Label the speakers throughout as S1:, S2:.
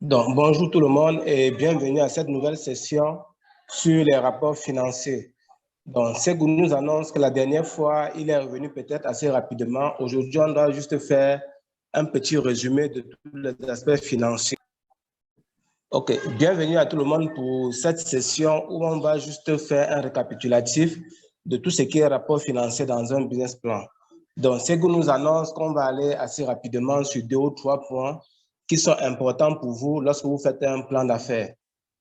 S1: Donc, bonjour tout le monde et bienvenue à cette nouvelle session sur les rapports financiers. Donc, Ségou nous annonce que la dernière fois, il est revenu peut-être assez rapidement. Aujourd'hui, on doit juste faire un petit résumé de tous les aspects financiers. OK, bienvenue à tout le monde pour cette session où on va juste faire un récapitulatif de tout ce qui est rapport financier dans un business plan. Donc, Ségou nous annonce qu'on va aller assez rapidement sur 2 ou 3 points qui sont importants pour vous lorsque vous faites un plan d'affaires.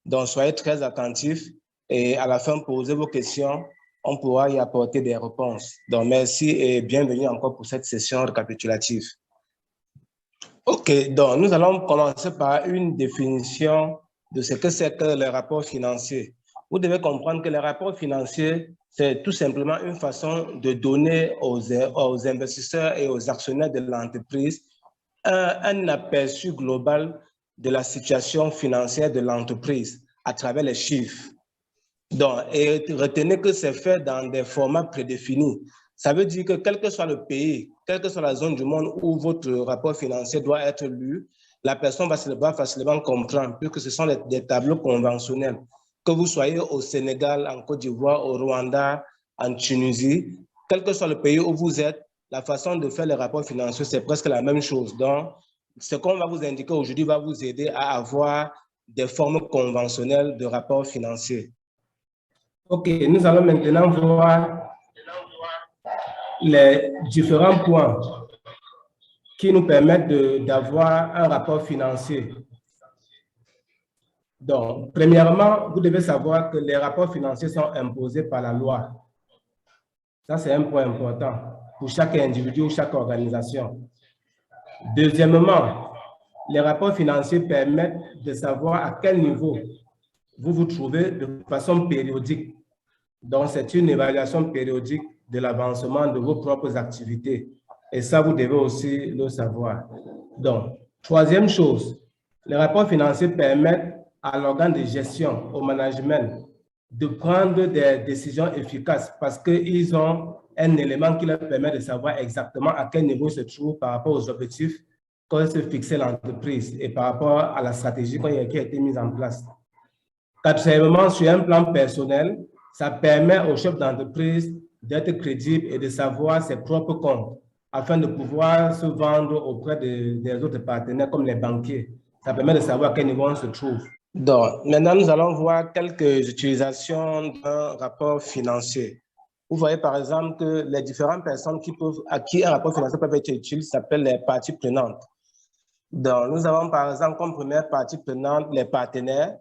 S1: Donc, soyez très attentifs et à la fin, posez vos questions. On pourra y apporter des réponses. Donc, merci et bienvenue encore pour cette session récapitulative. OK, donc nous allons commencer par une définition de ce que c'est que les rapports financiers. Vous devez comprendre que les rapports financiers, c'est tout simplement une façon de donner aux investisseurs et aux actionnaires de l'entreprise un aperçu global de la situation financière de l'entreprise à travers les chiffres. Donc, et retenez que c'est fait dans des formats prédéfinis. Ça veut dire que quel que soit le pays, quelle que soit la zone du monde où votre rapport financier doit être lu, la personne va facilement comprendre, puisque ce sont des tableaux conventionnels. Que vous soyez au Sénégal, en Côte d'Ivoire, au Rwanda, en Tunisie, quel que soit le pays où vous êtes, la façon de faire les rapports financiers, c'est presque la même chose. Donc, ce qu'on va vous indiquer aujourd'hui va vous aider à avoir des formes conventionnelles de rapports financiers. OK, nous allons maintenant voir les différents points qui nous permettent d'avoir un rapport financier. Donc, premièrement, vous devez savoir que les rapports financiers sont imposés par la loi. Ça, c'est un point important pour chaque individu ou chaque organisation. Deuxièmement, les rapports financiers permettent de savoir à quel niveau vous vous trouvez de façon périodique. Donc, c'est une évaluation périodique de l'avancement de vos propres activités. Et ça, vous devez aussi le savoir. Donc, troisième chose, les rapports financiers permettent à l'organe de gestion, au management, de prendre des décisions efficaces parce qu'ils ont un élément qui leur permet de savoir exactement à quel niveau se trouve par rapport aux objectifs qu'ont se fixé l'entreprise et par rapport à la stratégie qui a été mise en place. Quatrièmement, sur un plan personnel, ça permet au chef d'entreprise d'être crédible et de savoir ses propres comptes afin de pouvoir se vendre auprès des autres partenaires comme les banquiers. Ça permet de savoir à quel niveau on se trouve. Donc, maintenant, nous allons voir quelques utilisations d'un rapport financier. Vous voyez par exemple que les différentes personnes à qui un rapport financier peut être utile s'appellent les parties prenantes. Donc, nous avons par exemple comme première partie prenante les partenaires,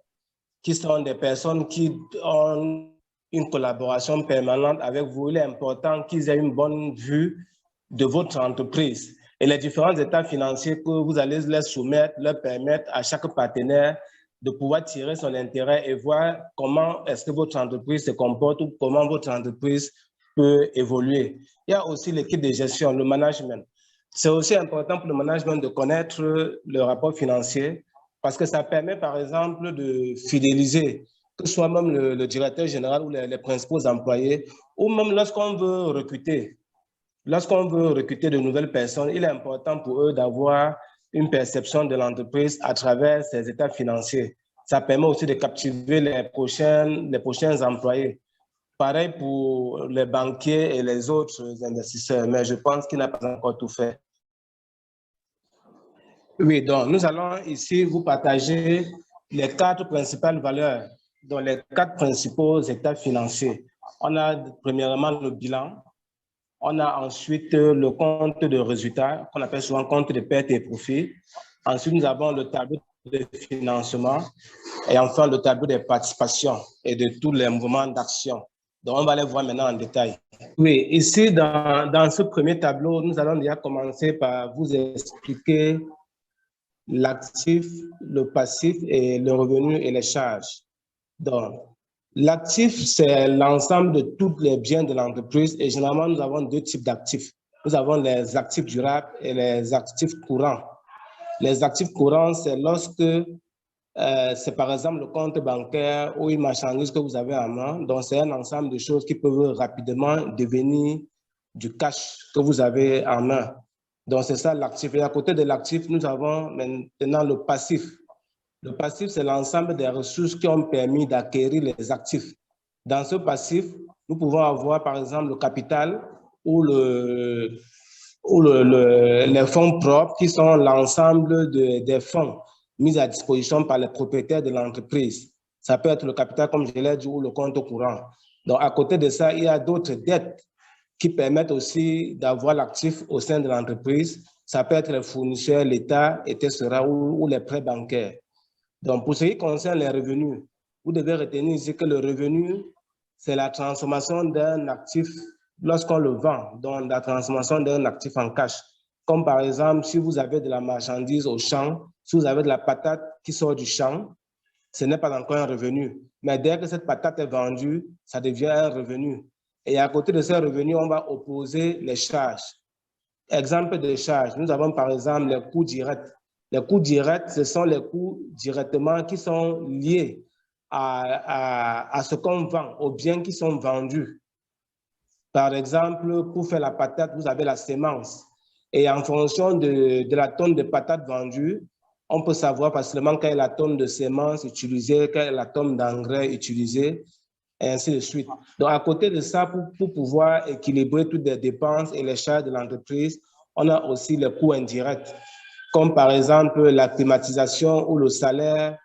S1: qui sont des personnes qui ont une collaboration permanente avec vous. Il est important qu'ils aient une bonne vue de votre entreprise. Et les différents états financiers que vous allez les soumettre leur permettent à chaque partenaire de pouvoir tirer son intérêt et voir comment est-ce que votre entreprise se comporte ou comment votre entreprise peut évoluer. Il y a aussi l'équipe de gestion, le management. C'est aussi important pour le management de connaître le rapport financier parce que ça permet, par exemple, de fidéliser, que ce soit même le directeur général ou les principaux employés, ou même lorsqu'on veut recruter. Lorsqu'on veut recruter de nouvelles personnes, il est important pour eux d'avoir une perception de l'entreprise à travers ses états financiers. Ça permet aussi de captiver les prochains employés. Pareil pour les banquiers et les autres investisseurs, mais je pense qu'il n'a pas encore tout fait. Oui, donc nous allons ici vous partager les 4 principales valeurs, donc les 4 principaux états financiers. On a premièrement le bilan, on a ensuite le compte de résultats, qu'on appelle souvent compte de pertes et profits. Ensuite, nous avons le tableau de financement et enfin le tableau des participations et de tous les mouvements d'action. Donc, on va les voir maintenant en détail. Oui, ici, dans ce premier tableau, nous allons déjà commencer par vous expliquer l'actif, le passif et le revenu et les charges. Donc, l'actif, c'est l'ensemble de tous les biens de l'entreprise et généralement, nous avons 2 types d'actifs. Nous avons les actifs durables et les actifs courants. Les actifs courants, c'est lorsque c'est par exemple le compte bancaire ou une marchandise que vous avez en main. Donc, c'est un ensemble de choses qui peuvent rapidement devenir du cash que vous avez en main. Donc, c'est ça l'actif. Et à côté de l'actif, nous avons maintenant le passif. Le passif, c'est l'ensemble des ressources qui ont permis d'acquérir les actifs. Dans ce passif, nous pouvons avoir, par exemple, le capital ou les fonds propres qui sont l'ensemble des fonds mis à disposition par les propriétaires de l'entreprise. Ça peut être le capital, comme je l'ai dit, ou le compte courant. Donc, à côté de ça, il y a d'autres dettes qui permettent aussi d'avoir l'actif au sein de l'entreprise. Ça peut être les fournisseurs, l'État, etc., ou les prêts bancaires. Donc, pour ce qui concerne les revenus, vous devez retenir ici que le revenu, c'est la transformation d'un actif lorsqu'on le vend, donc la transformation d'un actif en cash. Comme par exemple, si vous avez de la marchandise au champ, si vous avez de la patate qui sort du champ, ce n'est pas encore un revenu. Mais dès que cette patate est vendue, ça devient un revenu. Et à côté de ces revenus, on va opposer les charges. Exemple de charges, nous avons par exemple les coûts directs. Les coûts directs, ce sont les coûts directement qui sont liés à ce qu'on vend, aux biens qui sont vendus. Par exemple, pour faire la patate, vous avez la sémence. Et en fonction de la tonne de patates vendue, on peut savoir facilement quelle est la tonne de sémence utilisée, quelle est la tonne d'engrais utilisée, et ainsi de suite. Donc, à côté de ça, pour pouvoir équilibrer toutes les dépenses et les charges de l'entreprise, on a aussi les coûts indirects, comme par exemple la climatisation ou le salaire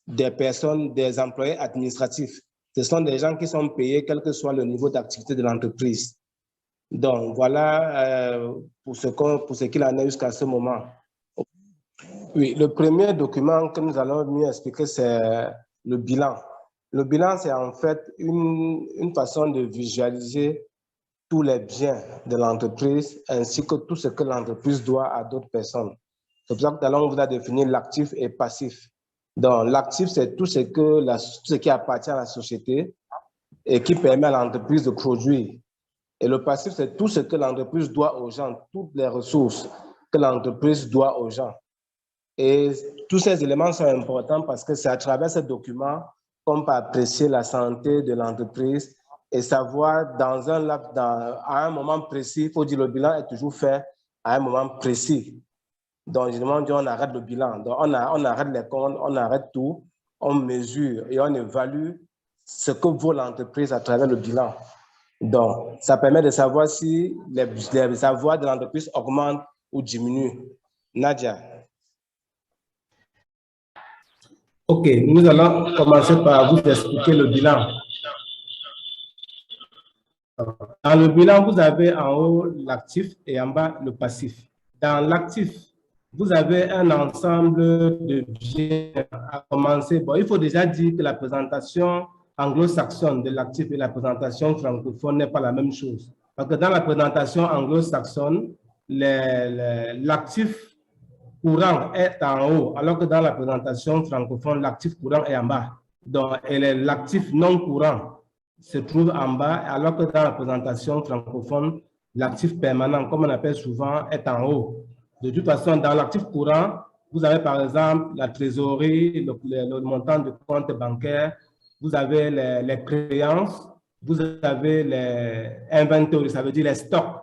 S1: des personnes, des employés administratifs. Ce sont des gens qui sont payés quel que soit le niveau d'activité de l'entreprise. Donc, voilà pour ce qu'il en est jusqu'à ce moment. Oui, le premier document que nous allons mieux expliquer, c'est le bilan. Le bilan, c'est en fait une façon de visualiser tous les biens de l'entreprise ainsi que tout ce que l'entreprise doit à d'autres personnes. C'est pour ça que tout à l'heure, on vous a défini l'actif et passif. Donc, l'actif, c'est tout ce qui appartient à la société et qui permet à l'entreprise de produire. Et le passif, c'est tout ce que l'entreprise doit aux gens, toutes les ressources que l'entreprise doit aux gens. Et tous ces éléments sont importants parce que c'est à travers ces documents qu'on peut apprécier la santé de l'entreprise et savoir à un moment précis, il faut dire le bilan est toujours fait à un moment précis. Donc, généralement, on arrête le bilan. Donc, on arrête les comptes, on arrête tout, on mesure et on évalue ce que vaut l'entreprise à travers le bilan. Donc, ça permet de savoir si les avoirs de l'entreprise augmentent ou diminuent. Nadia. OK, nous allons commencer par vous expliquer le bilan. Dans le bilan, vous avez en haut l'actif et en bas le passif. Dans l'actif, vous avez un ensemble de biens à commencer. Bon, il faut déjà dire que la présentation anglo-saxonne de l'actif et la présentation francophone n'est pas la même chose. Parce que dans la présentation anglo-saxonne, l'actif courant est en haut, alors que dans la présentation francophone, l'actif courant est en bas. Donc, l'actif non courant se trouve en bas, alors que dans la présentation francophone, l'actif permanent, comme on appelle souvent, est en haut. De toute façon, dans l'actif courant, vous avez par exemple la trésorerie, le montant de compte bancaire, vous avez les créances, vous avez les inventories, ça veut dire les stocks.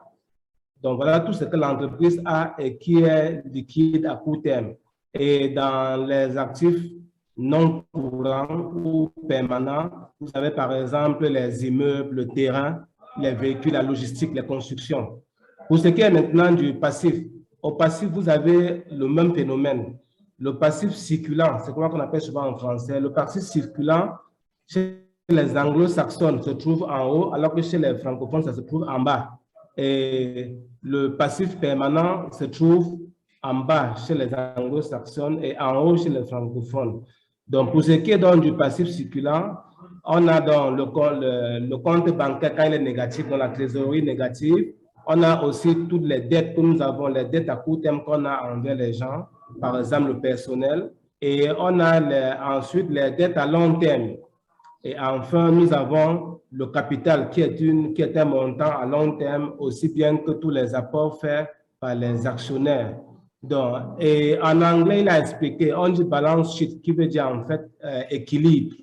S1: Donc, voilà tout ce que l'entreprise a et qui est liquide à court terme. Et dans les actifs non courants ou permanents, vous avez par exemple les immeubles, le terrain, les véhicules, la logistique, les constructions. Pour ce qui est maintenant du passif, au passif, vous avez le même phénomène. Le passif circulant, c'est comment on appelle souvent en français. Le passif circulant, chez les anglo-saxons, se trouve en haut, alors que chez les francophones, ça se trouve en bas. Et le passif permanent se trouve en bas chez les anglo-saxons et en haut chez les francophones. Donc, pour ce qui est donc du passif circulant, on a donc le compte bancaire quand il est négatif, dans la trésorerie négative. On a aussi toutes les dettes que nous avons, les dettes à court terme qu'on a envers les gens, par exemple le personnel. Et on a ensuite les dettes à long terme. Et enfin, nous avons le capital qui est un montant à long terme, aussi bien que tous les apports faits par les actionnaires. Donc, et en anglais, il a expliqué, on dit balance sheet, qui veut dire en fait équilibre.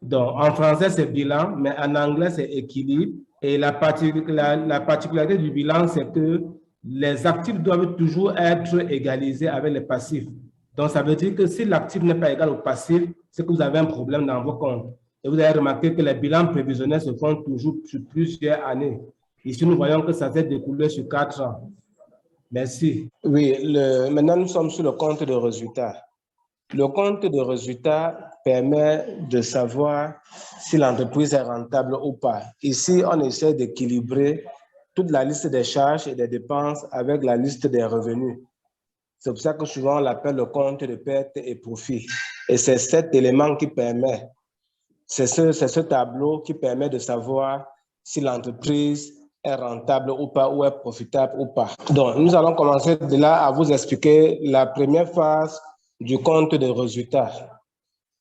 S1: Donc, en français, c'est bilan, mais en anglais, c'est équilibre. Et la particularité du bilan, c'est que les actifs doivent toujours être égalisés avec les passifs. Donc, ça veut dire que si l'actif n'est pas égal au passif, c'est que vous avez un problème dans vos comptes. Et vous avez remarqué que les bilans prévisionnels se font toujours sur plusieurs années. Ici, nous voyons que ça s'est découlé sur 4 ans. Merci. Oui, maintenant, nous sommes sur le compte de résultats. Le compte de résultats permet de savoir si l'entreprise est rentable ou pas. Ici, on essaie d'équilibrer toute la liste des charges et des dépenses avec la liste des revenus. C'est pour ça que souvent on l'appelle le compte de perte et profit. Et c'est cet élément qui permet, c'est ce tableau qui permet de savoir si l'entreprise est rentable ou pas, ou est profitable ou pas. Donc, nous allons commencer de là à vous expliquer la première phase du compte de résultats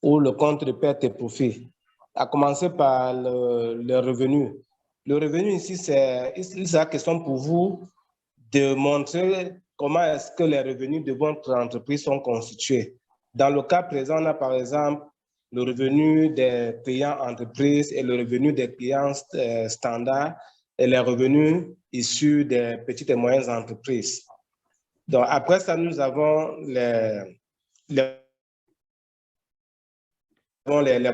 S1: ou le compte de perte et profit. À commencer par le revenu. Le revenu ici, c'est la question pour vous de montrer comment est-ce que les revenus de votre entreprise sont constitués. Dans le cas présent, on a par exemple le revenu des payants entreprises et le revenu des clients standards et les revenus issus des petites et moyennes entreprises. Donc, après ça, nous avons les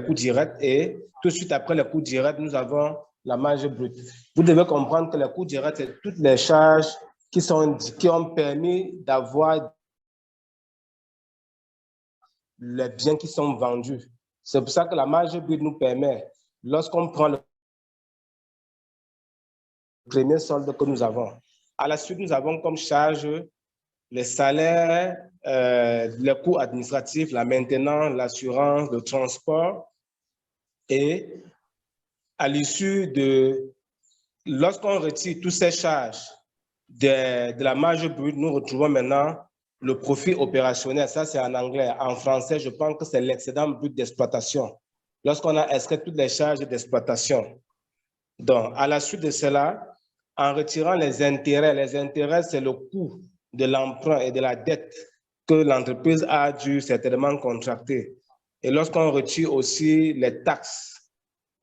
S1: coûts directs et tout de suite après les coûts directs, nous avons la marge brute. Vous devez comprendre que les coûts directs, c'est toutes les charges qui ont permis d'avoir les biens qui sont vendus. C'est pour ça que la marge brute nous permet, lorsqu'on prend le premier solde que nous avons, à la suite, nous avons comme charge les salaires, les coûts administratifs, la maintenance, l'assurance, le transport. Et à l'issue de, lorsqu'on retire toutes ces charges de la marge brute, nous retrouvons maintenant le profit opérationnel. Ça, c'est en anglais. En français, je pense que c'est l'excédent brut d'exploitation. Lorsqu'on a extrait toutes les charges d'exploitation. Donc, à la suite de cela, en retirant les intérêts, c'est le coût de l'emprunt et de la dette que l'entreprise a dû certainement contracter. Et lorsqu'on retire aussi les taxes,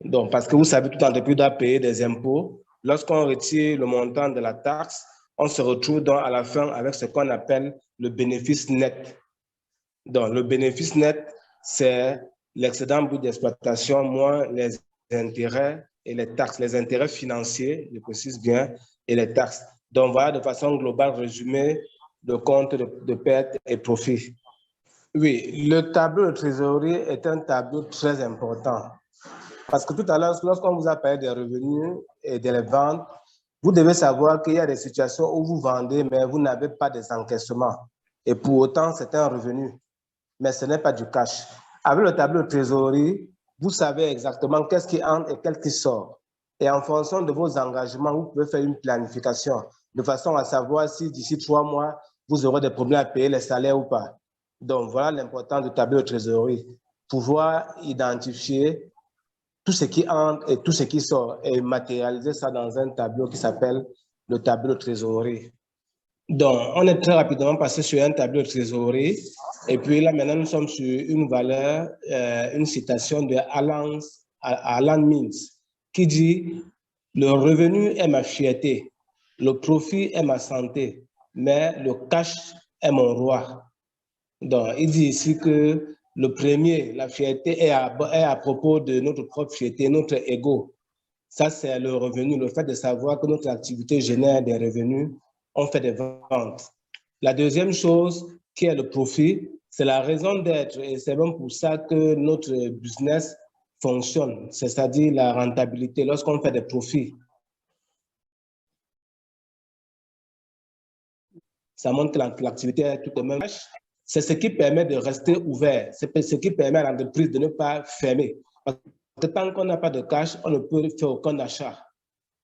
S1: donc, parce que vous savez, toute entreprise doit payer des impôts, lorsqu'on retire le montant de la taxe, on se retrouve donc à la fin avec ce qu'on appelle le bénéfice net. Donc, le bénéfice net, c'est l'excédent brut d'exploitation moins les intérêts et les taxes, les intérêts financiers, je précise bien, et les taxes. Donc, voilà de façon globale résumé le compte de perte et profit. Oui, le tableau de trésorerie est un tableau très important. Parce que tout à l'heure, lorsqu'on vous a parlé des revenus et des ventes, vous devez savoir qu'il y a des situations où vous vendez, mais vous n'avez pas des encaissements. Et pour autant, c'est un revenu, mais ce n'est pas du cash. Avec le tableau de trésorerie, vous savez exactement qu'est-ce qui entre et qu'est-ce qui sort. Et en fonction de vos engagements, vous pouvez faire une planification de façon à savoir si d'ici 3 mois, vous aurez des problèmes à payer les salaires ou pas. Donc, voilà l'importance du tableau de trésorerie. Pouvoir identifier tout ce qui entre et tout ce qui sort et matérialiser ça dans un tableau qui s'appelle le tableau de trésorerie. Donc, on est très rapidement passé sur un tableau de trésorerie. Et puis là, maintenant, nous sommes sur une valeur, une citation de Alan Mills, qui dit « Le revenu est ma fierté, le profit est ma santé, mais le cash est mon roi. » Donc, il dit ici que le premier, la fierté est à propos de notre propre fierté, notre ego. Ça, c'est le revenu, le fait de savoir que notre activité génère des revenus, on fait des ventes. La deuxième chose, qui est le profit, c'est la raison d'être et c'est même pour ça que notre business fonctionne, c'est-à-dire la rentabilité, lorsqu'on fait des profits. Ça montre que l'activité est tout de même. C'est ce qui permet de rester ouvert, c'est ce qui permet à l'entreprise de ne pas fermer. Parce que tant qu'on n'a pas de cash, on ne peut faire aucun achat.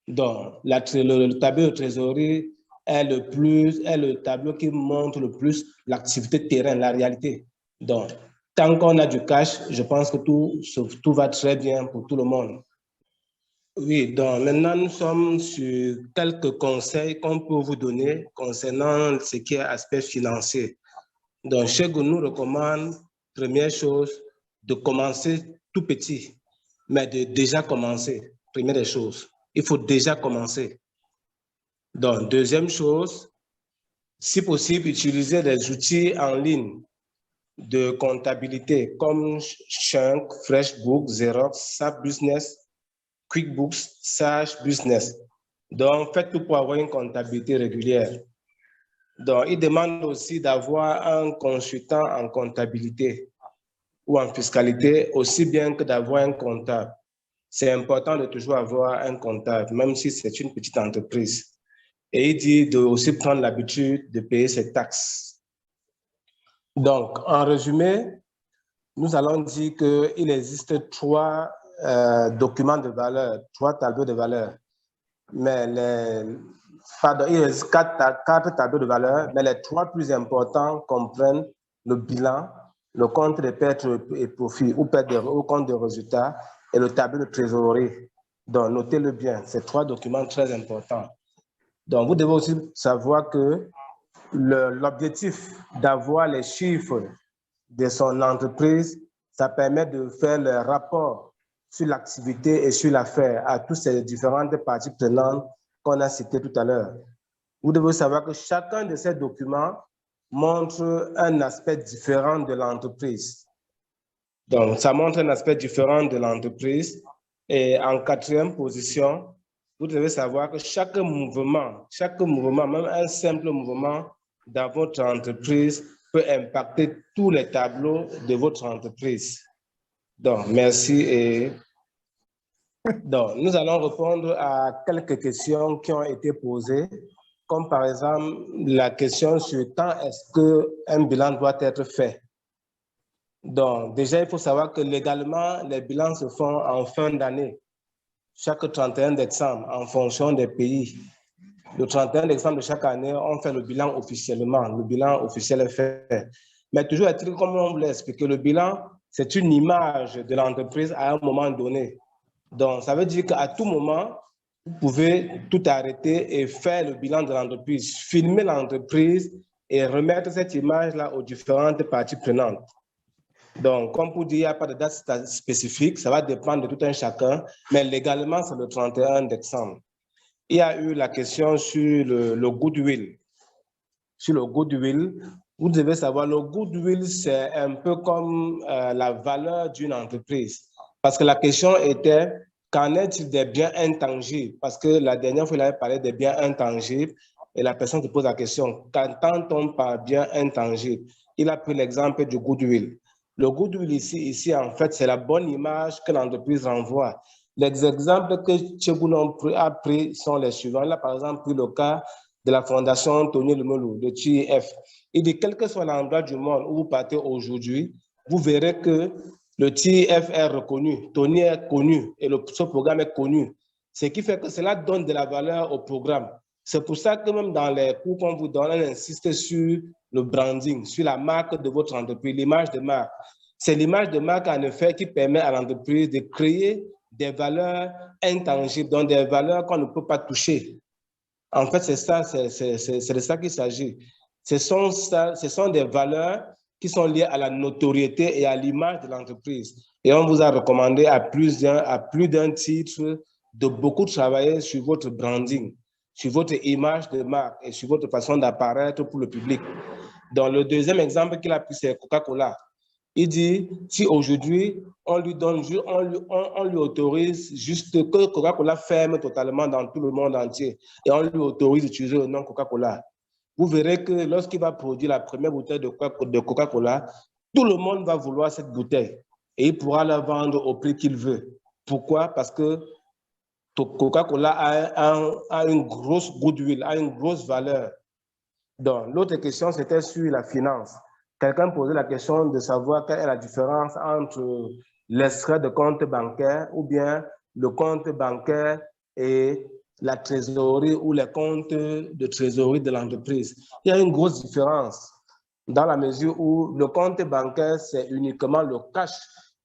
S1: Donc, le tableau de trésorerie est le tableau qui montre le plus l'activité de terrain, la réalité. Donc, tant qu'on a du cash, je pense que tout va très bien pour tout le monde. Oui, donc maintenant nous sommes sur quelques conseils qu'on peut vous donner concernant ce qui est aspect financier. Donc, chez nous, nous recommande, première chose, de commencer tout petit, mais de déjà commencer, première des choses. Il faut déjà commencer. Donc, deuxième chose, si possible, utiliser des outils en ligne de comptabilité comme Chunk, FreshBooks, Xerox, SAP Business, QuickBooks, Sage Business. Donc, faites tout pour avoir une comptabilité régulière. Donc, il demande aussi d'avoir un consultant en comptabilité ou en fiscalité, aussi bien que d'avoir un comptable. C'est important de toujours avoir un comptable, même si c'est une petite entreprise. Et il dit de aussi prendre l'habitude de payer ses taxes. Donc, en résumé, nous allons dire qu'il existe trois documents de valeur, trois tableaux de valeur. Mais il existe quatre tableaux de valeur, mais les trois plus importants comprennent le bilan, le compte de pertes et profits ou compte de résultats et le tableau de trésorerie. Donc, notez-le bien, ces trois documents très importants. Donc, vous devez aussi savoir que l'objectif d'avoir les chiffres de son entreprise, ça permet de faire le rapport sur l'activité et sur l'affaire à toutes ces différentes parties prenantes qu'on a citées tout à l'heure. Vous devez savoir que chacun de ces documents montre un aspect différent de l'entreprise. Donc, ça montre un aspect différent de l'entreprise. Et en quatrième position, vous devez savoir que chaque mouvement, même un simple mouvement dans votre entreprise peut impacter tous les tableaux de votre entreprise. Donc, merci. Et donc, nous allons répondre à quelques questions qui ont été posées, comme par exemple la question sur quand est-ce qu'un bilan doit être fait. Donc, déjà, il faut savoir que légalement, les bilans se font en fin d'année, chaque 31 décembre, en fonction des pays. Le 31 décembre de chaque année, on fait le bilan officiellement. Le bilan officiel est fait. Mais toujours est-il, comme on vous l'a expliqué, le bilan, c'est une image de l'entreprise à un moment donné. Donc, ça veut dire qu'à tout moment, vous pouvez tout arrêter et faire le bilan de l'entreprise, filmer l'entreprise et remettre cette image-là aux différentes parties prenantes. Donc, comme pour dire, il n'y a pas de date spécifique, ça va dépendre de tout un chacun, mais légalement, c'est le 31 décembre. Il y a eu la question sur le goodwill. Sur le goodwill, vous devez savoir, le goodwill, c'est un peu comme la valeur d'une entreprise. Parce que la question était, qu'en est-il des biens intangibles? Parce que la dernière fois, il avait parlé des biens intangibles et la personne se pose la question, qu'entend-on par bien intangible? Il a pris l'exemple du goodwill. Le goodwill ici, en fait, c'est la bonne image que l'entreprise renvoie. Les exemples que Tchébounon a pris sont les suivants. Là, par exemple, pris le cas de la Fondation Tony Lemelou, de TIF. Il dit, quel que soit l'endroit du monde où vous partez aujourd'hui, vous verrez que le TIF est reconnu, Tony est connu et ce programme est connu. Ce qui fait que cela donne de la valeur au programme. C'est pour ça que même dans les cours qu'on vous donne, on insiste sur le branding, sur la marque de votre entreprise, l'image de marque. C'est l'image de marque, en effet, qui permet à l'entreprise de créer des valeurs intangibles, donc des valeurs qu'on ne peut pas toucher. En fait, c'est de ça qu'il s'agit. Ce sont des valeurs qui sont liées à la notoriété et à l'image de l'entreprise. Et on vous a recommandé à plus d'un titre de beaucoup travailler sur votre branding, sur votre image de marque et sur votre façon d'apparaître pour le public. Dans le deuxième exemple qu'il a pris, c'est Coca-Cola. Il dit, si aujourd'hui, on lui autorise juste que Coca-Cola ferme totalement dans tout le monde entier et on lui autorise d'utiliser le nom Coca-Cola, vous verrez que lorsqu'il va produire la première bouteille de Coca-Cola, tout le monde va vouloir cette bouteille et il pourra la vendre au prix qu'il veut. Pourquoi? Parce que Coca-Cola a une grosse goodwill, a une grosse valeur. Donc, l'autre question, c'était sur la finance. Quelqu'un posait la question de savoir quelle est la différence entre l'extrait de compte bancaire ou bien le compte bancaire et la trésorerie ou les comptes de trésorerie de l'entreprise. Il y a une grosse différence dans la mesure où le compte bancaire, c'est uniquement le cash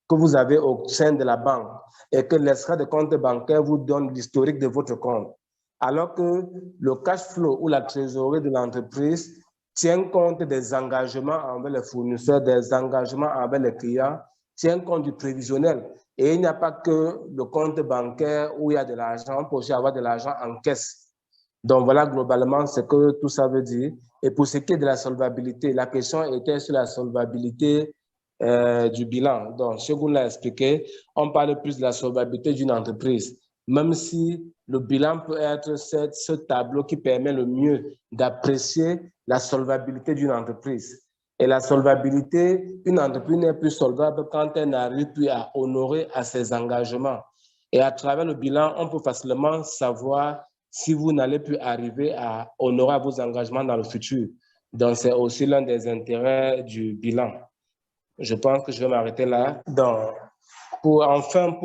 S1: que vous avez au sein de la banque et que l'extrait de compte bancaire vous donne l'historique de votre compte. Alors que le cash flow ou la trésorerie de l'entreprise tient compte des engagements envers les fournisseurs, des engagements envers les clients, tient compte du prévisionnel. Et il n'y a pas que le compte bancaire où il y a de l'argent, on peut aussi avoir de l'argent en caisse. Donc, voilà globalement ce que tout ça veut dire. Et pour ce qui est de la solvabilité, la question était sur la solvabilité du bilan. Donc, Segun l'a expliqué, on parle plus de la solvabilité d'une entreprise, même si le bilan peut être ce tableau qui permet le mieux d'apprécier la solvabilité d'une entreprise. Et la solvabilité, une entreprise n'est plus solvable quand elle n'arrive plus à honorer à ses engagements. Et à travers le bilan, on peut facilement savoir si vous n'allez plus arriver à honorer vos engagements dans le futur. Donc, c'est aussi l'un des intérêts du bilan. Je pense que je vais m'arrêter là. Donc, pour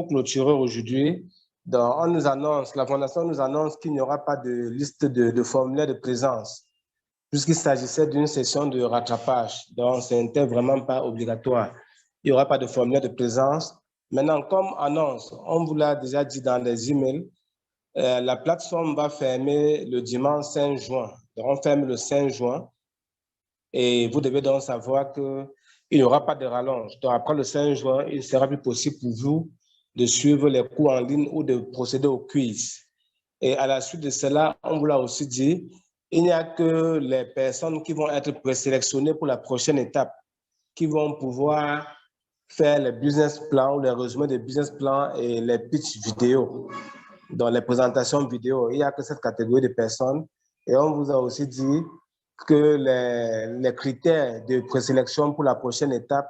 S1: clôturer aujourd'hui, on nous annonce, la Fondation nous annonce qu'il n'y aura pas de liste de formulaires de présence, puisqu'il s'agissait d'une session de rattrapage. Donc, ce n'était vraiment pas obligatoire. Il n'y aura pas de formulaire de présence. Maintenant, comme annonce, on vous l'a déjà dit dans les emails, la plateforme va fermer le dimanche 5 juin. Donc, on ferme le 5 juin. Et vous devez donc savoir qu'il n'y aura pas de rallonge. Donc, après le 5 juin, il sera plus possible pour vous de suivre les cours en ligne ou de procéder au quiz. Et à la suite de cela, on vous l'a aussi dit, il n'y a que les personnes qui vont être présélectionnées pour la prochaine étape, qui vont pouvoir faire les business plans ou les résumés des business plans et les pitchs vidéo, dans les présentations vidéo. Il n'y a que cette catégorie de personnes. Et on vous a aussi dit que les critères de présélection pour la prochaine étape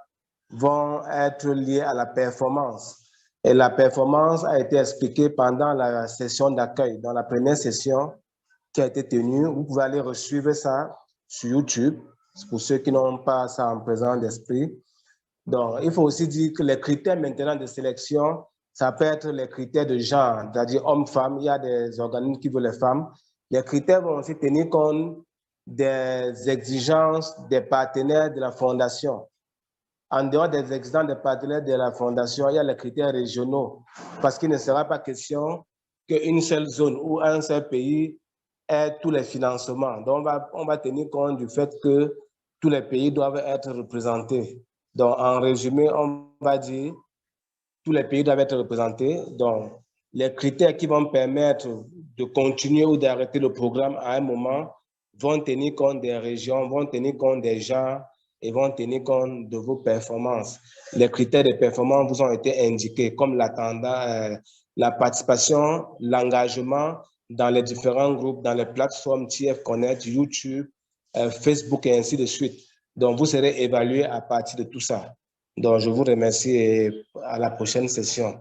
S1: vont être liés à la performance. Et la performance a été expliquée pendant la session d'accueil, dans la première session qui a été tenue. Vous pouvez aller suivre ça sur YouTube, pour ceux qui n'ont pas ça en présence d'esprit. Donc, il faut aussi dire que les critères maintenant de sélection, ça peut être les critères de genre, c'est-à-dire homme-femme. Il y a des organismes qui veulent les femmes. Les critères vont aussi tenir compte des exigences des partenaires de la fondation. En dehors des exigences des partenaires de la fondation, il y a les critères régionaux, parce qu'il ne sera pas question qu'une seule zone ou un seul pays ait tous les financements. Donc, on va tenir compte du fait que tous les pays doivent être représentés. Donc, en résumé, on va dire tous les pays doivent être représentés. Donc, les critères qui vont permettre de continuer ou d'arrêter le programme à un moment vont tenir compte des régions, vont tenir compte des gens et vont tenir compte de vos performances. Les critères de performance vous ont été indiqués comme la participation, l'engagement dans les différents groupes, dans les plateformes TF Connect, YouTube, Facebook et ainsi de suite. Donc, vous serez évalué à partir de tout ça. Donc, je vous remercie et à la prochaine session.